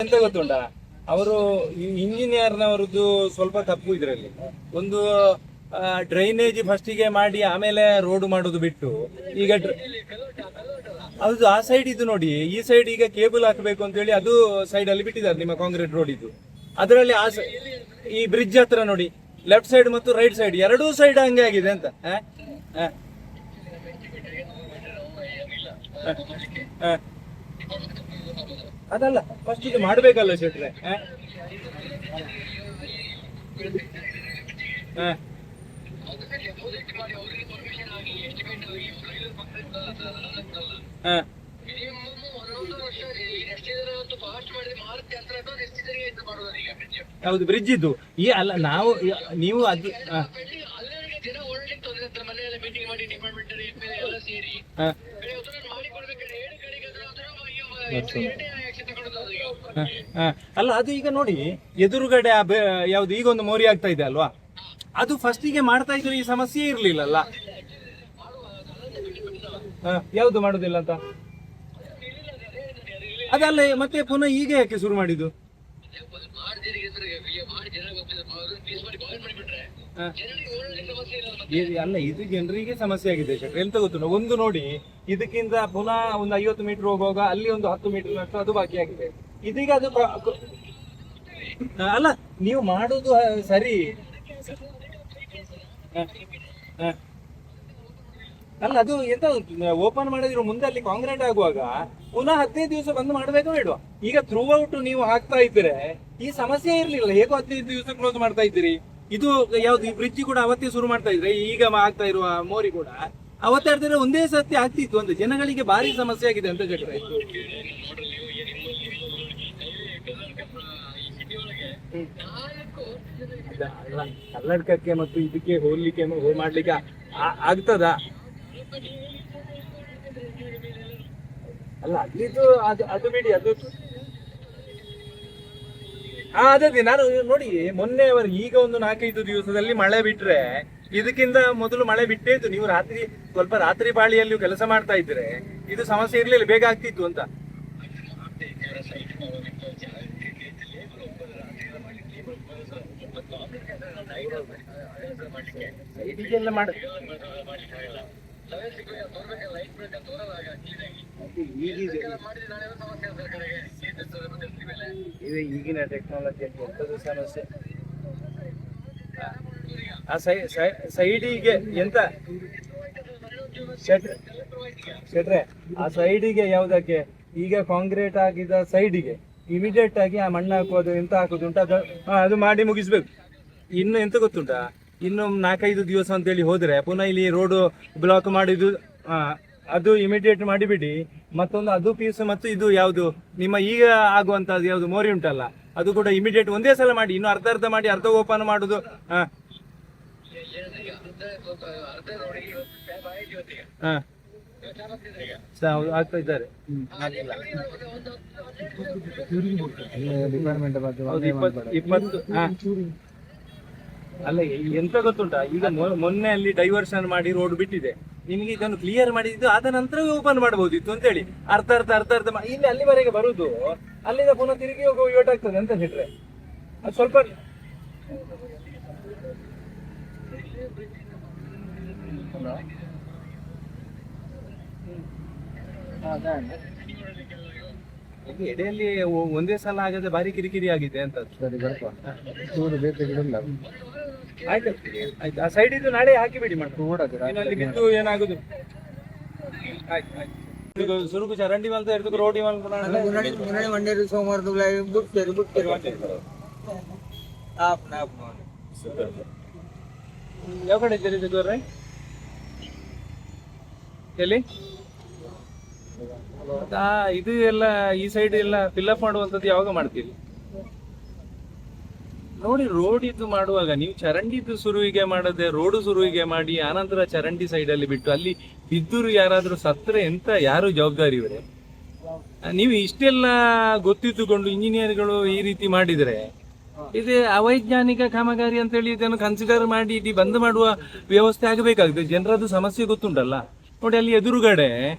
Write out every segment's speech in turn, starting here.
ಎಂತ ಗೊತ್ತುಂಟಾ, ಅವರು ಇಂಜಿನಿಯರ್ನವರದ್ದು ಸ್ವಲ್ಪ ತಪ್ಪು ಇದರಲ್ಲಿ. ಒಂದು ಡ್ರೈನೇಜ್ ಫಸ್ಟಿಗೆ ಮಾಡಿ ಆಮೇಲೆ ರೋಡ್ ಮಾಡೋದು ಬಿಟ್ಟು ಈಗ ಅದು ಆ ಸೈಡ್ ಇದು ನೋಡಿ, ಈ ಸೈಡ್ ಈಗ ಕೇಬಲ್ ಹಾಕಬೇಕು ಅಂತ ಹೇಳಿ ಅದು ಸೈಡ್ ಅಲ್ಲಿ ಬಿಟ್ಟಿದ್ದಾರೆ ನಿಮ್ಮ ಕಾಂಕ್ರೀಟ್ ರೋಡ್ ಇದು. ಅದರಲ್ಲಿ ಈ ಬ್ರಿಡ್ಜ್ ಹತ್ರ ನೋಡಿ, ಲೆಫ್ಟ್ ಸೈಡ್ ಮತ್ತು ರೈಟ್ ಸೈಡ್ ಎರಡೂ ಸೈಡ್ ಹಂಗೆ ಆಗಿದೆ ಅಂತ. ಅದಲ್ಲ, ಫಸ್ಟ್ ಇದು ಮಾಡ್ಬೇಕಲ್ಲ ಶೆಟ್ರೆ. ಹೌದು, ಬ್ರಿಡ್ಜ್ ಇದ್ದು ಈ ಅಲ್ಲ ನಾವು ನೀವು ಅದು ಅಲ್ಲ, ಅದು ಈಗ ನೋಡಿ ಎದುರುಗಡೆ ಯಾವ್ದು ಈಗ ಒಂದು ಮೋರಿ ಆಗ್ತಾ ಇದೆ ಅಲ್ವಾ, ಅದು ಫಸ್ಟಿಗೆ ಮಾಡ್ತಾ ಇದ್ರು ಈ ಸಮಸ್ಯೆ ಇರ್ಲಿಲ್ಲಲ್ಲ. ಯಾವ್ದು ಮಾಡುದಿಲ್ಲ ಅಂತ ಅದಲ್ಲ, ಮತ್ತೆ ಪುನಃ ಈಗ ಯಾಕೆ ಶುರು ಮಾಡಿದ್ದು? ಅಲ್ಲ, ಇದು ಜನರಿಗೆ ಸಮಸ್ಯೆ ಆಗಿದೆ ಶೆಟ್ರೆ. ಎಂತ ಗೊತ್ತು, ಒಂದು ನೋಡಿ ಇದಕ್ಕಿಂತ ಪುನಃ ಒಂದು 50 ಮೀಟರ್ ಹೋಗುವಾಗ ಅಲ್ಲಿ ಒಂದು 10 ಮೀಟರ್ ಅಷ್ಟು ಅದು ಬಾಕಿ ಆಗಿದೆ. ಇದೀಗ ಅದು ಅಲ್ಲ, ನೀವು ಮಾಡುದು ಸರಿ ಅಲ್ಲ, ಅದು ಎಂತ ಓಪನ್ ಮಾಡಿದ್ರು ಮುಂದೆ ಅಲ್ಲಿ ಕಾಂಕ್ರೀಟ್ ಆಗುವಾಗ ಪುನಃ 15 ದಿವಸ ಬಂದು ಮಾಡ್ಬೇಕು ಬೇಡುವ. ಈಗ ಥ್ರೂ ಔಟ್ ನೀವು ಹಾಕ್ತಾ ಇದ್ರೆ ಈ ಸಮಸ್ಯೆ ಇರ್ಲಿಲ್ಲ, ಹೇಗೋ 15 ದಿವಸ ಕ್ಲೋಸ್ ಮಾಡ್ತಾ ಇದ್ದೀರಿ. ಇದು ಯಾವ್ದು, ಈ ಬ್ರಿಡ್ಜ್ ಕೂಡ ಅವತ್ತೇ ಶುರು ಮಾಡ್ತಾ ಇದ್ರೆ, ಈಗ ಆಗ್ತಾ ಇರುವ ಮೋರಿ ಕೂಡ ಅವತ್ತೇ ಆಡ್ತಿದ್ರೆ ಒಂದೇ ಸರ್ತಿ ಆಗ್ತಿತ್ತು ಅಂತ. ಜನಗಳಿಗೆ ಭಾರಿ ಸಮಸ್ಯೆ ಆಗಿದೆ ಅಂತ ಶೆಟ್ರೆ. ಕಲ್ಲಡ್ಕಕ್ಕೆ ಮತ್ತು ಇದಕ್ಕೆ ಹೋಗ್ಲಿಕ್ಕೆ ಮಾಡ್ಲಿಕ್ಕೆ ಆಗ್ತದ? ಅಲ್ಲ, ಅಲ್ಲಿದ್ದು ಅದು ಬಿಡಿ, ಅದು ಅದೇ ನಾನು ನೋಡಿ ಮೊನ್ನೆವರು ಈಗ ಒಂದು 4-5 ದಿವಸದಲ್ಲಿ ಮಳೆ ಬಿಟ್ರೆ, ಇದಕ್ಕಿಂತ ಮೊದಲು ಮಳೆ ಬಿಟ್ಟೇ ಇತ್ತು. ನೀವು ಸ್ವಲ್ಪ ರಾತ್ರಿ ಪಾಳಿಯಲ್ಲಿ ಕೆಲಸ ಮಾಡ್ತಾ ಇದ್ರೆ ಇದು ಸಮಸ್ಯೆ ಇರ್ಲಿಲ್ಲ, ಬೇಗ ಆಗ್ತಿತ್ತು ಅಂತ. ಸೈಡಿಗೆಲ್ಲ ಮಾಡ ಈಗಿನ ಟೆಕ್ನಾಲಜಿ ಎಂತದ್ದು ಸಮಸ್ಯೆ. ಆ ಸೈಡಿಗೆ ಎಂತ ಶೆಟ್ರೆ, ಆ ಸೈಡಿಗೆ ಯಾವ್ದಕ್ಕೆ ಈಗ ಕಾಂಕ್ರೀಟ್ ಆಗಿದ ಸೈಡಿಗೆ ಇಮಿಡಿಯೇಟ್ ಆಗಿ ಆ ಮಣ್ಣು ಹಾಕೋದು ಎಂತ ಹಾಕೋದು ಉಂಟು ಅದು ಮಾಡಿ ಮುಗಿಸ್ಬೇಕು. ಇನ್ನು ಎಂತ ಗೊತ್ತುಂಟಾ, ಇನ್ನು 4-5 ದಿವಸ ಅಂತೇಳಿ ಹೋದ್ರೆ ಪುನಃ ಇಲ್ಲಿ ರೋಡ್ ಬ್ಲಾಕ್ ಮಾಡಿದ್ದು ಅದು ಇಮಿಡಿಯೇಟ್ ಮಾಡಿಬಿಡಿ. ಮತ್ತೊಂದು ಅದು ಪೀಸ್ ಮತ್ತು ಇದು ಯಾವುದು ನಿಮ್ಮ ಈಗ ಆಗುವಂತದ್ದು ಯಾವ್ದು ಮೋರಿ ಉಂಟಲ್ಲ, ಅದು ಕೂಡ ಇಮಿಡಿಯೇಟ್ ಒಂದೇ ಸಲ ಮಾಡಿ. ಇನ್ನು ಅರ್ಧ ಮಾಡಿ ಅರ್ಧ ಓಪನ್ ಮಾಡುದು. ಆಗ್ತಾ ಇದ್ದಾರೆ ಅಲ್ಲ, ಎಂತ ಗೊತ್ತುಂಟಾ, ಈಗ ಮೊನ್ನೆ ಅಲ್ಲಿ ಡೈವರ್ಷನ್ ಮಾಡಿ ರೋಡ್ ಬಿಟ್ಟಿದೆ. ನಿಮಗೆ ಇದನ್ನು ಕ್ಲಿಯರ್ ಮಾಡಿದ್ದು ಆದ ನಂತರ ಓಪನ್ ಮಾಡಬಹುದಿತ್ತು ಅಂತ ಹೇಳಿ ಅರ್ಧ ಇಲ್ಲಿ ಅಲ್ಲಿವರೆಗೆ ಬರುದು, ಅಲ್ಲಿಂದ ಪುನಃ ತಿರುಗಿ ಹೋಗುವ ಯೋಟ್ ಆಗ್ತದೆ ಅಂತ ಹೇಳಿದ್ರೆ ಅದು ಸ್ವಲ್ಪ ಎಡೆಯಲ್ಲಿ ಒಂದೇ ಸಲ ಆಗದೆ ಭಾರಿ ಕಿರಿಕಿರಿ ಆಗಿದೆ ಅಂತ. ಆಯ್ತು ಆಯ್ತು, ಆ ಸೈಡ್ ಇದು ನಾಳೆ ಹಾಕಿ ಬಿಡಿ ಅಲ್ಲಿ ಬಿದ್ದು ಏನಾಗುದು. ಆಯ್ತು ಸುರುಕು ಚರಂಡಿ ಮಲ್ತ ಇರ್ತದೆ ರೋಡಿ ಮಂಡ್ಯ ಸೋಮವಾರದ ಯಾವ ಕಡೆ ಇದ್ದೀರಿ ಸಿಗೋರ್ರೆ? ಎಲ್ಲಿ ಇದು ಎಲ್ಲ ಈ ಸೈಡ್ ಎಲ್ಲ ಫಿಲ್ಅಪ್ ಮಾಡುವಂತದ್ದು ಯಾವಾಗ ಮಾಡ್ತೀರಿ ನೋಡಿ. ರೋಡ್ ಇದು ಮಾಡುವಾಗ ನೀವು ಚರಂಡಿದ್ದು ಶುರುವಿಗೆ ಮಾಡದೆ ರೋಡ್ ಶುರುವಿಗೆ ಮಾಡಿ ಆನಂತರ ಚರಂಡಿ ಸೈಡ್ ಅಲ್ಲಿ ಬಿಟ್ಟು ಅಲ್ಲಿ ಬಿದ್ದರು ಯಾರಾದ್ರೂ ಸತ್ರೆ ಎಂತ ಯಾರು ಜವಾಬ್ದಾರಿ ಇವರೇ? ನೀವು ಇಷ್ಟೆಲ್ಲ ಗೊತ್ತಿದ್ದುಕೊಂಡು ಇಂಜಿನಿಯರ್ಗಳು ಈ ರೀತಿ ಮಾಡಿದ್ರೆ ಇದು ಅವೈಜ್ಞಾನಿಕ ಕಾಮಗಾರಿ ಅಂತೇಳಿ ಇದನ್ನು ಕನ್ಸಿಡರ್ ಮಾಡಿ ಬಂದ್ ಮಾಡುವ ವ್ಯವಸ್ಥೆ ಆಗಬೇಕಾಗುತ್ತೆ. ಜನರದ್ದು ಸಮಸ್ಯೆ ಗೊತ್ತುಂಟಲ್ಲ, ನೋಡಿ ಅಲ್ಲಿ ಎದುರುಗಡೆ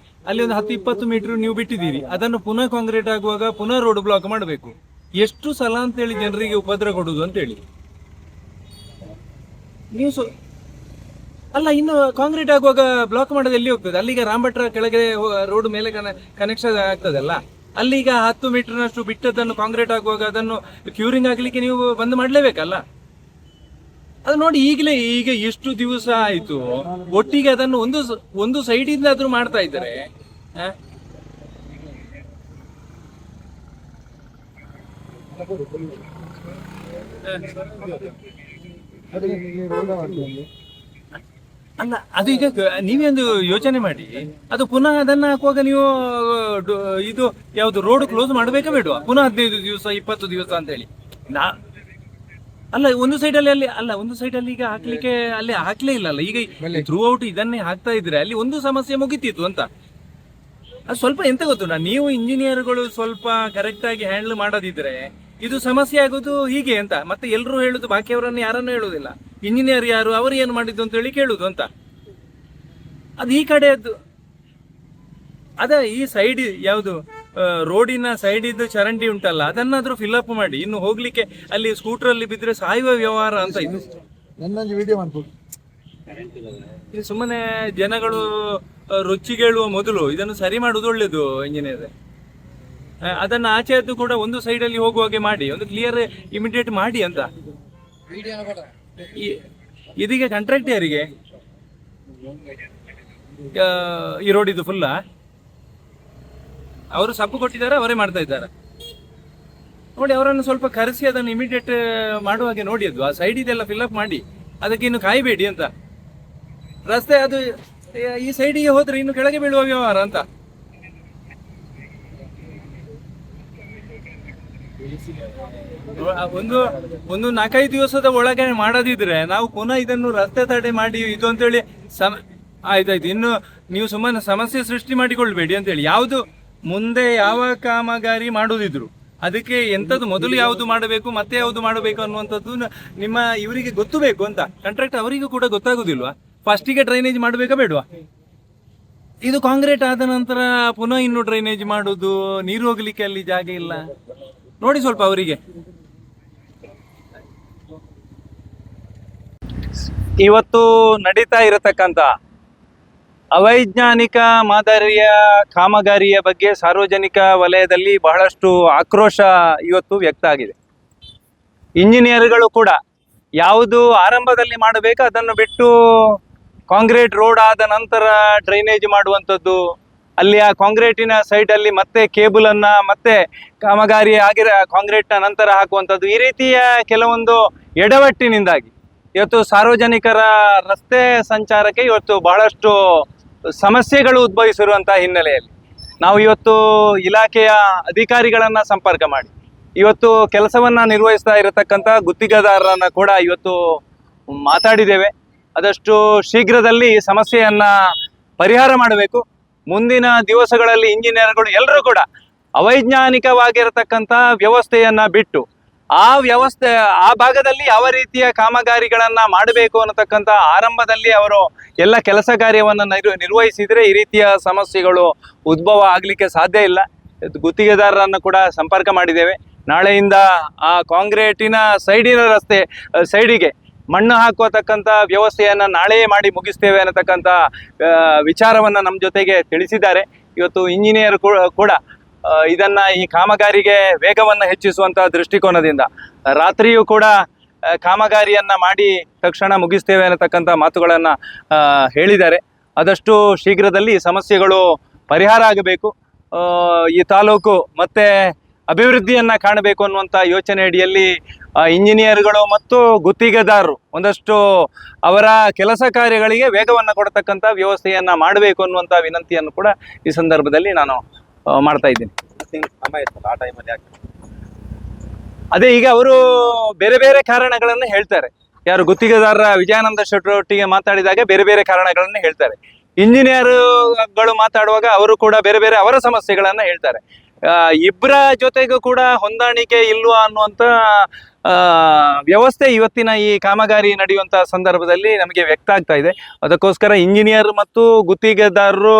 ಅಲ್ಲಿ ಒಂದು 10-20 ಮೀಟರ್ ನೀವು ಬಿಟ್ಟಿದ್ದೀರಿ, ಅದನ್ನು ಪುನಃ ಕಾಂಕ್ರೀಟ್ ಆಗುವಾಗ ಪುನಃ ರೋಡ್ ಬ್ಲಾಕ್ ಮಾಡಬೇಕು. ಎಷ್ಟು ಸಲ ಅಂತೇಳಿ ಜನರಿಗೆ ಉಪದ್ರ ಕೊಡುದು ಅಂತೇಳಿ ನೀವು ಅಲ್ಲ, ಇನ್ನು ಕಾಂಕ್ರೀಟ್ ಆಗುವಾಗ ಬ್ಲಾಕ್ ಮಾಡೋದು ಎಲ್ಲಿ ಹೋಗ್ತದೆ? ಅಲ್ಲಿಗ ರಾಮಭಟ್ರ ಕೆಳಗೆ ರೋಡ್ ಮೇಲೆ ಕನೆಕ್ಷನ್ ಆಗ್ತದಲ್ಲ, ಅಲ್ಲಿಗ 10 ಮೀಟರ್ನಷ್ಟು ಬಿಟ್ಟದನ್ನು ಕಾಂಕ್ರೀಟ್ ಆಗುವಾಗ ಅದನ್ನು ಕ್ಯೂರಿಂಗ್ ಆಗ್ಲಿಕ್ಕೆ ನೀವು ಬಂದ್ ಮಾಡ್ಲೇಬೇಕಲ್ಲ. ಅದು ನೋಡಿ ಈಗ ಎಷ್ಟು ದಿವಸ ಆಯ್ತು ಒಟ್ಟಿಗೆ ಅದನ್ನು ಒಂದು ಸೈಡಿಂದ ಆದ್ರೂ ಮಾಡ್ತಾ ಇದ್ದಾರೆ. ಅಲ್ಲ, ಅದು ಈಗ ನೀವೇ ಒಂದು ಯೋಚನೆ ಮಾಡಿ, ಅದು ಪುನಃ ಅದನ್ನ ಹಾಕುವಾಗ ನೀವು ಇದು ಯಾವ್ದು ರೋಡ್ ಕ್ಲೋಸ್ ಮಾಡ್ಬೇಕಾ ಬೇಡವಾ? ಪುನಃ 15 ದಿವಸ 20 ದಿವಸ ಅಂತ ಹೇಳಿ ಅಲ್ಲ, ಒಂದು ಸೈಡಲ್ಲಿ ಈಗ ಹಾಕ್ಲಿಕ್ಕೆ ಅಲ್ಲಿ ಹಾಕ್ಲೇ ಇಲ್ಲಲ್ಲ. ಈಗ ಥ್ರೂ ಔಟ್ ಇದನ್ನೇ ಹಾಕ್ತಾ ಇದ್ರೆ ಅಲ್ಲಿ ಒಂದು ಸಮಸ್ಯೆ ಮುಗಿತಿತ್ತು ಅಂತ. ಅದು ಸ್ವಲ್ಪ ಎಂತ ಗೊತ್ತುಂಟ, ನೀವು ಇಂಜಿನಿಯರ್ಗಳು ಸ್ವಲ್ಪ ಕರೆಕ್ಟ್ ಆಗಿ ಹ್ಯಾಂಡಲ್ ಮಾಡೋದಿದ್ರೆ ಇದು ಸಮಸ್ಯೆ ಆಗೋದು ಹೀಗೆ ಅಂತ. ಮತ್ತೆ ಎಲ್ಲರೂ ಹೇಳುದು, ಬಾಕಿಯವರನ್ನು ಯಾರನ್ನು ಹೇಳುವುದಿಲ್ಲ, ಇಂಜಿನಿಯರ್ ಯಾರು, ಅವರು ಏನು ಮಾಡಿದ್ದು ಅಂತ ಹೇಳಿ ಕೇಳುದು ಅಂತ. ಅದು ಈ ಕಡೆ ಈ ಸೈಡ್ ಯಾವುದು ರೋಡಿನ ಸೈಡ್ ಇದ್ದು ಚರಂಡಿ ಉಂಟಲ್ಲ, ಅದನ್ನಾದ್ರೂ ಫಿಲ್ಅಪ್ ಮಾಡಿ. ಇನ್ನು ಹೋಗ್ಲಿಕ್ಕೆ ಅಲ್ಲಿ ಸ್ಕೂಟರ್ ಅಲ್ಲಿ ಬಿದ್ರೆ ಸಾಯುವ ವ್ಯವಹಾರ ಅಂತ ಇದು. ಇದು ಸುಮ್ಮನೆ ಜನಗಳು ರೊಚ್ಚಿಗೇಳುವ ಮೊದಲು ಇದನ್ನು ಸರಿ ಮಾಡುವುದು ಒಳ್ಳೇದು ಇಂಜಿನಿಯರ್. ಅದನ್ನ ಆಚೆದ್ದು ಕೂಡ ಒಂದು ಸೈಡ್ ಅಲ್ಲಿ ಹೋಗುವಾಗೆ ಮಾಡಿ, ಒಂದು ಕ್ಲಿಯರ್ ಇಮಿಡಿಯೇಟ್ ಮಾಡಿ ಅಂತ. ಇದೀಗ ಕಾಂಟ್ರಾಕ್ಟ್ ಯಾರಿಗೆ ಈ ರೋಡ್ ಇದು ಫುಲ್ಲ? ಅವರು ಸಬ್ಬು ಕೊಟ್ಟಿದ್ದಾರೆ, ಅವರೇ ಮಾಡ್ತಾ ಇದ್ದಾರೆ ನೋಡಿ. ಅವರನ್ನು ಸ್ವಲ್ಪ ಕರೆಸಿ ಅದನ್ನು ಇಮಿಡಿಯೇಟ್ ಮಾಡುವಾಗೆ ನೋಡಿ. ಅದು ಆ ಸೈಡ್ ಇದೆಲ್ಲ ಫಿಲ್ಅಪ್ ಮಾಡಿ, ಅದಕ್ಕೆ ಇನ್ನು ಕಾಯಬೇಡಿ ಅಂತ. ರಸ್ತೆ ಅದು ಈ ಸೈಡಿಗೆ ಹೋದ್ರೆ ಇನ್ನು ಕೆಳಗೆ ಬೀಳುವ ವ್ಯವಹಾರ ಅಂತ. ಒಂದು 4-5 ದಿವಸದ ಒಳಗೆ ಮಾಡದಿದ್ರೆ ನಾವು ಪುನಃ ಇದನ್ನು ರಸ್ತೆ ತಡೆ ಮಾಡಿ ಇದು ಅಂತೇಳಿ ಆಯ್ತಾಯ್ತು. ಇನ್ನು ನೀವು ಸುಮ್ಮನೆ ಸಮಸ್ಯೆ ಸೃಷ್ಟಿ ಮಾಡಿಕೊಳ್ಬೇಡಿ ಅಂತೇಳಿ. ಯಾವುದು ಮುಂದೆ ಯಾವ ಕಾಮಗಾರಿ ಮಾಡುದಿದ್ರು ಅದಕ್ಕೆ ಎಂಥದ್ದು ಮೊದಲು ಯಾವುದು ಮಾಡಬೇಕು ಮತ್ತೆ ಯಾವುದು ಮಾಡಬೇಕು ಅನ್ನುವಂಥದ್ದು ನಿಮ್ಮ ಇವರಿಗೆ ಗೊತ್ತು ಬೇಕು ಅಂತ. ಕಾಂಟ್ರಾಕ್ಟ್ ಅವರಿಗೂ ಕೂಡ ಗೊತ್ತಾಗುದಿಲ್ವಾ? ಫಸ್ಟಿಗೆ ಡ್ರೈನೇಜ್ ಮಾಡಬೇಕಾ ಬೇಡವಾ? ಇದು ಕಾಂಕ್ರೀಟ್ ಆದ ನಂತರ ಪುನಃ ಇನ್ನು ಡ್ರೈನೇಜ್ ಮಾಡುದು, ನೀರು ಹೋಗ್ಲಿಕ್ಕೆ ಅಲ್ಲಿ ಜಾಗ ಇಲ್ಲ ನೋಡಿ ಸ್ವಲ್ಪ ಅವರಿಗೆ. ಇವತ್ತು ನಡೀತಾ ಇರತಕ್ಕಂತ ಅವೈಜ್ಞಾನಿಕ ಮಾದರಿಯ ಕಾಮಗಾರಿಯ ಬಗ್ಗೆ ಸಾರ್ವಜನಿಕ ವಲಯದಲ್ಲಿ ಬಹಳಷ್ಟು ಆಕ್ರೋಶ ಇವತ್ತು ವ್ಯಕ್ತ ಆಗಿದೆ. ಇಂಜಿನಿಯರ್ಗಳು ಕೂಡ ಯಾವುದು ಆರಂಭದಲ್ಲಿ ಮಾಡಬೇಕು ಅದನ್ನು ಬಿಟ್ಟು ಕಾಂಕ್ರೀಟ್ ರೋಡ್ ಆದ ನಂತರ ಡ್ರೈನೇಜ್ ಮಾಡುವಂಥದ್ದು, ಅಲ್ಲಿ ಆ ಕಾಂಕ್ರೀಟಿನ ಸೈಡಲ್ಲಿ ಮತ್ತೆ ಕೇಬಲನ್ನು ಮತ್ತೆ ಕಾಮಗಾರಿ ಆಗಿರೋ ಕಾಂಕ್ರೀಟ್ನ ನಂತರ ಹಾಕುವಂಥದ್ದು, ಈ ರೀತಿಯ ಕೆಲವೊಂದು ಎಡವಟ್ಟಿನಿಂದಾಗಿ ಇವತ್ತು ಸಾರ್ವಜನಿಕರ ರಸ್ತೆ ಸಂಚಾರಕ್ಕೆ ಇವತ್ತು ಬಹಳಷ್ಟು ಸಮಸ್ಯೆಗಳು ಉದ್ಭವಿಸಿರುವಂತಹ ಹಿನ್ನೆಲೆಯಲ್ಲಿ ನಾವು ಇವತ್ತು ಇಲಾಖೆಯ ಅಧಿಕಾರಿಗಳನ್ನ ಸಂಪರ್ಕ ಮಾಡಿ ಇವತ್ತು ಕೆಲಸವನ್ನ ನಿರ್ವಹಿಸ್ತಾ ಇರತಕ್ಕಂಥ ಗುತ್ತಿಗೆದಾರರನ್ನ ಕೂಡ ಇವತ್ತು ಮಾತಾಡಿದ್ದೇವೆ. ಆದಷ್ಟು ಶೀಘ್ರದಲ್ಲಿ ಸಮಸ್ಯೆಯನ್ನ ಪರಿಹಾರ ಮಾಡಬೇಕು. ಮುಂದಿನ ದಿವಸಗಳಲ್ಲಿ ಇಂಜಿನಿಯರ್ಗಳು ಎಲ್ಲರೂ ಕೂಡ ಅವೈಜ್ಞಾನಿಕವಾಗಿರತಕ್ಕಂಥ ವ್ಯವಸ್ಥೆಯನ್ನ ಬಿಟ್ಟು ಆ ಭಾಗದಲ್ಲಿ ಯಾವ ರೀತಿಯ ಕಾಮಗಾರಿಗಳನ್ನ ಮಾಡಬೇಕು ಅನ್ನತಕ್ಕಂಥ ಆರಂಭದಲ್ಲಿ ಅವರು ಎಲ್ಲ ಕೆಲಸ ಕಾರ್ಯವನ್ನು ನಿರ್ವಹಿಸಿದ್ರೆ ಈ ರೀತಿಯ ಸಮಸ್ಯೆಗಳು ಉದ್ಭವ ಆಗ್ಲಿಕ್ಕೆ ಸಾಧ್ಯ ಇಲ್ಲ. ಗುತ್ತಿಗೆದಾರರನ್ನು ಕೂಡ ಸಂಪರ್ಕ ಮಾಡಿದ್ದೇವೆ. ನಾಳೆಯಿಂದ ಆ ಕಾಂಕ್ರೀಟಿನ ಸೈಡಿಗೆ ಮಣ್ಣು ಹಾಕುವತಕ್ಕಂಥ ವ್ಯವಸ್ಥೆಯನ್ನ ನಾಳೆಯೇ ಮಾಡಿ ಮುಗಿಸ್ತೇವೆ ಅನ್ನತಕ್ಕಂಥ ವಿಚಾರವನ್ನ ನಮ್ಮ ಜೊತೆಗೆ ತಿಳಿಸಿದ್ದಾರೆ. ಇವತ್ತು ಇಂಜಿನಿಯರ್ ಕೂಡ ಈ ಕಾಮಗಾರಿಗೆ ವೇಗವನ್ನು ಹೆಚ್ಚಿಸುವಂತಹ ದೃಷ್ಟಿಕೋನದಿಂದ ರಾತ್ರಿಯೂ ಕೂಡ ಕಾಮಗಾರಿಯನ್ನ ಮಾಡಿ ತಕ್ಷಣ ಮುಗಿಸ್ತೇವೆ ಅನ್ನತಕ್ಕಂಥ ಮಾತುಗಳನ್ನ ಹೇಳಿದ್ದಾರೆ. ಆದಷ್ಟು ಶೀಘ್ರದಲ್ಲಿ ಸಮಸ್ಯೆಗಳು ಪರಿಹಾರ ಆಗಬೇಕು. ಈ ತಾಲೂಕು ಮತ್ತೆ ಅಭಿವೃದ್ಧಿಯನ್ನ ಕಾಣಬೇಕು ಅನ್ನುವಂಥ ಯೋಚನೆ ಅಡಿಯಲ್ಲಿ ಇಂಜಿನಿಯರ್ಗಳು ಮತ್ತು ಗುತ್ತಿಗೆದಾರರು ಒಂದಷ್ಟು ಅವರ ಕೆಲಸ ಕಾರ್ಯಗಳಿಗೆ ವೇಗವನ್ನು ಕೊಡತಕ್ಕಂಥ ವ್ಯವಸ್ಥೆಯನ್ನ ಮಾಡಬೇಕು ಅನ್ನುವಂಥ ವಿನಂತಿಯನ್ನು ಕೂಡ ಈ ಸಂದರ್ಭದಲ್ಲಿ ನಾನು ಮಾಡ್ತಾ ಇದ್ದೀನಿ. ಅದೇ ಈಗ ಅವರು ಬೇರೆ ಬೇರೆ ಕಾರಣಗಳನ್ನು ಹೇಳ್ತಾರೆ. ಯಾರು ಗುತ್ತಿಗೆದಾರರ ವಿಜಯಾನಂದ ಶೆಟ್ಟರೊಟ್ಟಿಗೆ ಮಾತಾಡಿದಾಗ ಬೇರೆ ಬೇರೆ ಕಾರಣಗಳನ್ನು ಹೇಳ್ತಾರೆ. ಇಂಜಿನಿಯರ್ಗಳು ಮಾತಾಡುವಾಗ ಅವರು ಕೂಡ ಬೇರೆ ಬೇರೆ ಅವರ ಸಮಸ್ಯೆಗಳನ್ನ ಹೇಳ್ತಾರೆ. ಇಬ್ಬರ ಜೊತೆಗೂ ಕೂಡ ಹೊಂದಾಣಿಕೆ ಇಲ್ವಾ ಅನ್ನುವಂಥ ವ್ಯವಸ್ಥೆ ಇವತ್ತಿನ ಈ ಕಾಮಗಾರಿ ನಡೆಯುವಂತಹ ಸಂದರ್ಭದಲ್ಲಿ ನಮಗೆ ವ್ಯಕ್ತ ಆಗ್ತಾ ಇದೆ. ಅದಕ್ಕೋಸ್ಕರ ಇಂಜಿನಿಯರ್ ಮತ್ತು ಗುತ್ತಿಗೆದಾರರು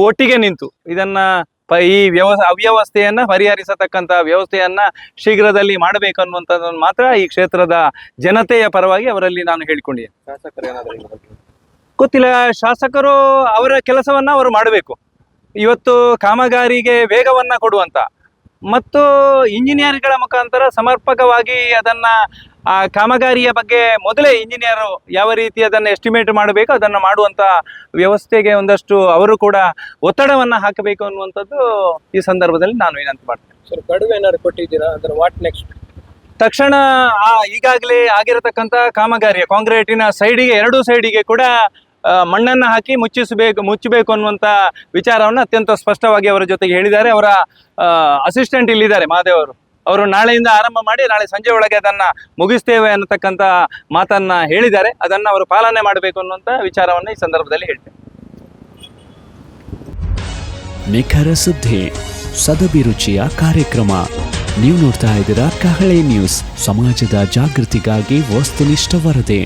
ಒಟ್ಟಿಗೆ ನಿಂತು ಇದನ್ನ ಈ ಅವ್ಯವಸ್ಥೆಯನ್ನ ಪರಿಹರಿಸತಕ್ಕಂತ ವ್ಯವಸ್ಥೆಯನ್ನ ಶೀಘ್ರದಲ್ಲಿ ಮಾಡಬೇಕು ಅನ್ನುವಂಥದ್ದನ್ನು ಮಾತ್ರ ಈ ಕ್ಷೇತ್ರದ ಜನತೆಯ ಪರವಾಗಿ ಅವರಲ್ಲಿ ನಾನು ಹೇಳಿಕೊಂಡಿದ್ದೇನೆ. ಗೊತ್ತಿಲ್ಲ, ಶಾಸಕರು ಅವರ ಕೆಲಸವನ್ನ ಅವರು ಮಾಡಬೇಕು. ಇವತ್ತು ಕಾಮಗಾರಿಗೆ ವೇಗವನ್ನ ಕೊಡುವಂತ ಮತ್ತು ಇಂಜಿನಿಯರ್ಗಳ ಮುಖಾಂತರ ಸಮರ್ಪಕವಾಗಿ ಅದನ್ನ ಆ ಕಾಮಗಾರಿಯ ಬಗ್ಗೆ ಮೊದಲೇ ಇಂಜಿನಿಯರ್ ಯಾವ ರೀತಿ ಅದನ್ನು ಎಸ್ಟಿಮೇಟ್ ಮಾಡಬೇಕು ಅದನ್ನು ಮಾಡುವಂತ ವ್ಯವಸ್ಥೆಗೆ ಒಂದಷ್ಟು ಅವರು ಕೂಡ ಒತ್ತಡವನ್ನ ಹಾಕಬೇಕು ಅನ್ನುವಂಥದ್ದು ಈ ಸಂದರ್ಭದಲ್ಲಿ ನಾನು ವಿನಂತಿ ಮಾಡ್ತೇನೆ. ಸರ್, ಗಡುವು ಏನಾದ್ರು ಕೊಟ್ಟಿದ್ದೀರಾ? ಅಂದ್ರೆ ವಾಟ್ ನೆಕ್ಸ್ಟ್? ತಕ್ಷಣ ಈಗಾಗಲೇ ಆಗಿರತಕ್ಕಂತ ಕಾಮಗಾರಿಯ ಕಾಂಕ್ರೀಟಿನ ಸೈಡಿಗೆ 2 ಸೈಡಿಗೆ ಕೂಡ ಮಣ್ಣನ್ನು ಹಾಕಿ ಮುಚ್ಚಬೇಕು ಅನ್ನುವಂತ ವಿಚಾರವನ್ನು ಅತ್ಯಂತ ಸ್ಪಷ್ಟವಾಗಿ ಅವರ ಜೊತೆಗೆ ಹೇಳಿದ್ದಾರೆ. ಅವರ ಅಸಿಸ್ಟೆಂಟ್ ಇಲ್ಲಿದ್ದಾರೆ ಮಹಾದೇವ್ ಅವರು ನಾಳೆಯಿಂದ ಆರಂಭ ಮಾಡಿ ನಾಳೆ ಸಂಜೆ ಒಳಗೆ ಅದನ್ನ ಮುಗಿಸ್ತೇವೆ ಅನ್ನತಕ್ಕಂತ ಮಾತನ್ನ ಹೇಳಿದ್ದಾರೆ. ಅದನ್ನ ಅವರು ಪಾಲನೆ ಮಾಡಬೇಕು ಅನ್ನುವಂತ ವಿಚಾರವನ್ನು ಈ ಸಂದರ್ಭದಲ್ಲಿ ಹೇಳ್ತೇನೆ. ನಿಖರ ಸುದ್ದಿ, ಸದಭಿರುಚಿಯ ಕಾರ್ಯಕ್ರಮ. ನೀವು ನೋಡ್ತಾ ಇದ್ದೀರಾ ಕಹಳೆ ನ್ಯೂಸ್, ಸಮಾಜದ ಜಾಗೃತಿಗಾಗಿ ವಸ್ತುನಿಷ್ಠ ವರದಿ.